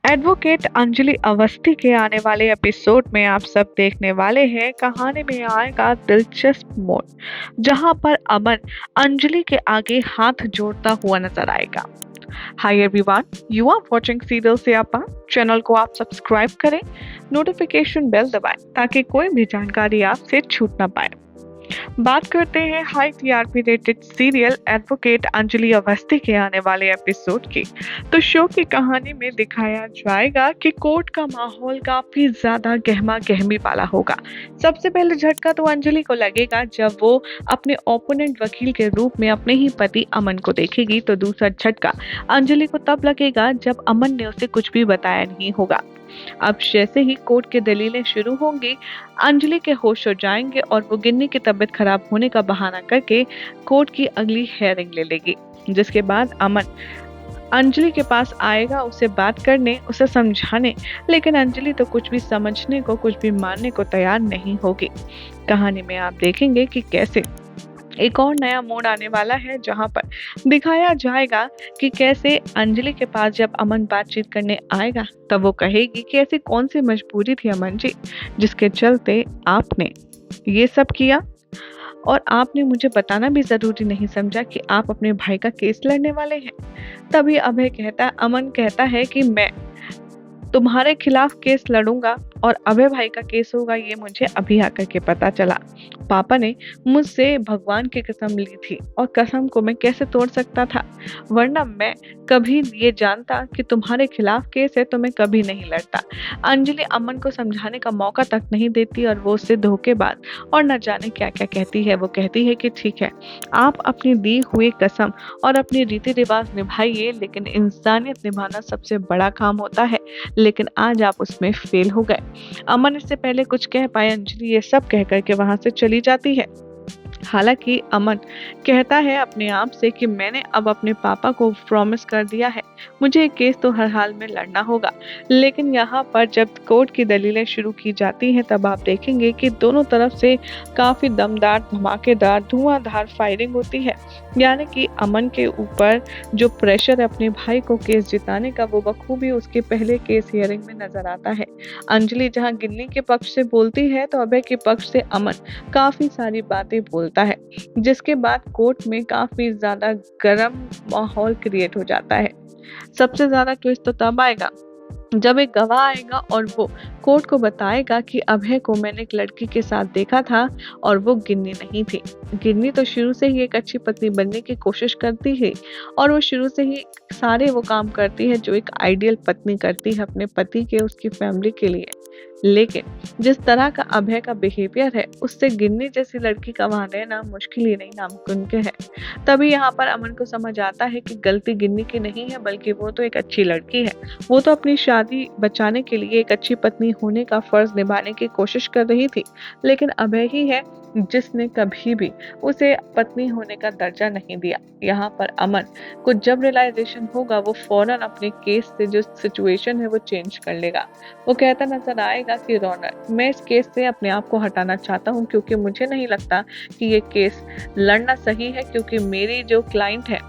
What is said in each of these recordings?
Advocate Anjali Awasthi के आने वाले एपिसोड में आप सब देखने वाले हैं। कहानी में आएगा दिलचस्प मोड़ जहां पर अमन अंजलि के आगे हाथ जोड़ता हुआ नजर आएगा। Hi everyone, you are watching serial Siyapa. Channel को आप सब्सक्राइब करें, नोटिफिकेशन बेल दबाएं ताकि कोई भी जानकारी आपसे छूट ना पाए। बात करते हैं high TRP rated serial advocate Anjali Awasthi के आने वाले एपिसोड की। तो शो की कहानी में दिखाया जाएगा कि कोर्ट का माहौल काफी ज्यादा गहमा गहमी वाला होगा। सबसे पहले झटका तो अंजलि को लगेगा जब वो अपने ओपोनेंट वकील के रूप में अपने ही पति अमन को देखेगी। तो दूसरा झटका अंजलि को तब लगेगा जब अमन ने उसे कुछ भी बताया नहीं होगा। अब जैसे ही कोर्ट की दलीलें शुरू होंगी, अंजलि के होश हो जाएंगे और वो गिन्नी की तबीयत खराब होने का बहाना करके कोर्ट की अगली हेयरिंग ले लेगी। जिसके बाद अमन अंजलि के पास आएगा उसे बात करने, उसे समझाने, लेकिन अंजलि तो कुछ भी समझने को, कुछ भी मानने को तैयार नहीं होगी। कहानी में आप देखेंगे कि कैसे एक और नया मोड़ आने वाला है जहां पर दिखाया जाएगा कि कैसे अंजलि के पास जब अमन बातचीत करने आएगा तब वो कहेगी कि ऐसी कौन सी मजबूरी थी अमन जी जिसके चलते आपने ये सब किया, और आपने मुझे बताना भी जरूरी नहीं समझा कि आप अपने भाई का केस लड़ने वाले हैं। तभी अमन कहता है कि मैं तुम्हारे खिलाफ केस लड़ूंगा और अभय भाई का केस होगा, ये मुझे अभी आकर के पता चला। पापा ने मुझसे भगवान की कसम ली थी और कसम को मैं कैसे तोड़ सकता था, वरना मैं कभी ये जानता कि तुम्हारे खिलाफ केस है तो मैं कभी नहीं लड़ता। अंजलि अमन को समझाने का मौका तक नहीं देती और वो उससे धोखेबाज और न जाने क्या क्या कहती है। वो कहती है कि ठीक है, आप अपनी दी हुई कसम और अपने रीति रिवाज निभाइए, लेकिन इंसानियत निभाना सबसे बड़ा काम होता है, लेकिन आज आप उसमें फेल हो गए। अमन इससे पहले कुछ कह पाए, अंजलि ये सब कह करके वहां से चली जाती है। हालांकि अमन कहता है अपने आप से कि मैंने अब अपने पापा को प्रॉमिस कर दिया है, मुझे एक केस तो हर हाल में लड़ना होगा। लेकिन यहाँ पर जब कोर्ट की दलीलें शुरू की जाती हैं तब आप देखेंगे कि दोनों तरफ से काफी दमदार, धमाकेदार, धुआंधार फायरिंग होती है। यानी कि अमन के ऊपर जो प्रेशर है अपने भाई को केस जिताने का, वो बखूबी उसके पहले केस हियरिंग में नजर आता है। अंजलि जहाँ गिन्नी के पक्ष से बोलती है तो अभय के पक्ष से अमन काफी सारी बातें बोलता है, जिसके बाद कोर्ट में काफी ज्यादा गर्म माहौल क्रिएट हो जाता है। सबसे ज्यादा ट्विस्ट तो तब आएगा जब एक गवाह आएगा और वो कोर्ट को बताएगा कि अभय को मैंने एक लड़की के साथ देखा था और वो गिन्नी नहीं थी। गिन्नी तो शुरू से ही एक अच्छी पत्नी बनने की कोशिश करती है और वो शुरू से ही सारे वो काम करती है जो एक आइडियल पत्नी करती है अपने पति के, उसकी फैमिली के लिए। लेकिन जिस तरह का अभय का बिहेवियर है, उससे गिन्नी जैसी लड़की का वहां रहना मुश्किल ही नहीं नामुमकिन है। तभी यहाँ पर अमन को समझ आता है कि गलती गिन्नी की नहीं है, बल्कि वो तो एक अच्छी लड़की है। वो तो अपनी शादी बचाने के लिए एक अच्छी पत्नी होने का फर्ज निभाने की कोशिश कर रही थी, लेकिन अभय ही है जिसने कभी भी उसे पत्नी होने का दर्जा नहीं दिया। यहाँ पर अमन को जब रियलाइजेशन होगा, वो फौरन अपने केस से जो सिचुएशन है वो चेंज कर लेगा। वो कहता नजर आएगा कि रौनक, मैं इस केस से अपने आप को हटाना चाहता हूँ क्योंकि मुझे नहीं लगता कि ये केस लड़ना सही है, क्योंकि मेरी जो क्लाइंट है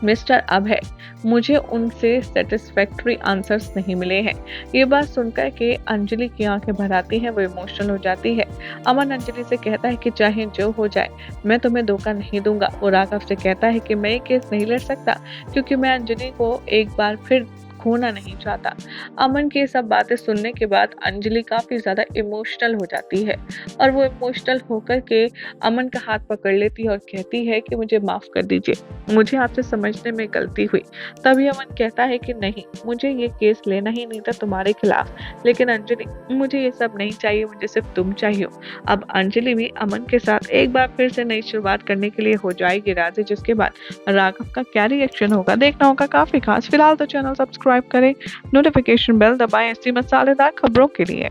मिस्टर अभय, मुझे उनसे सेटिस्फैक्टरी आंसर्स नहीं मिले हैं। ये बात सुनकर के अंजलि की आंखें भर आती हैं, वो इमोशनल हो जाती है। अमन अंजलि से कहता है कि चाहे जो हो जाए मैं तुम्हें धोखा नहीं दूंगा। वो राघव से कहता है कि मैं ये केस नहीं लड़ सकता क्योंकि मैं अंजलि को एक बार फिर खोना नहीं चाहता। अमन की सब बातें सुनने के बाद अंजलि काफी ज्यादा इमोशनल हो जाती है और वो इमोशनल होकर के अमन का हाथ पकड़ लेती है और कहती है कि मुझे माफ कर दीजिए, मुझे आपसे समझने में गलती हुई। तभी अमन कहता है कि नहीं, मुझे ये केस लेना ही नहीं था तुम्हारे खिलाफ, लेकिन अंजलि मुझे ये सब नहीं चाहिए, मुझे सिर्फ तुम चाहिए। अब अंजलि भी अमन के साथ एक बार फिर से नई शुरुआत करने के लिए हो जाएगी राजी, जिसके बाद राघव का क्या रिएक्शन होगा देखना होगा काफी खास। फिलहाल तो चैनल सब्सक्राइब करें, नोटिफिकेशन बेल दबाएं ऐसी मसालेदार खबरों के लिए।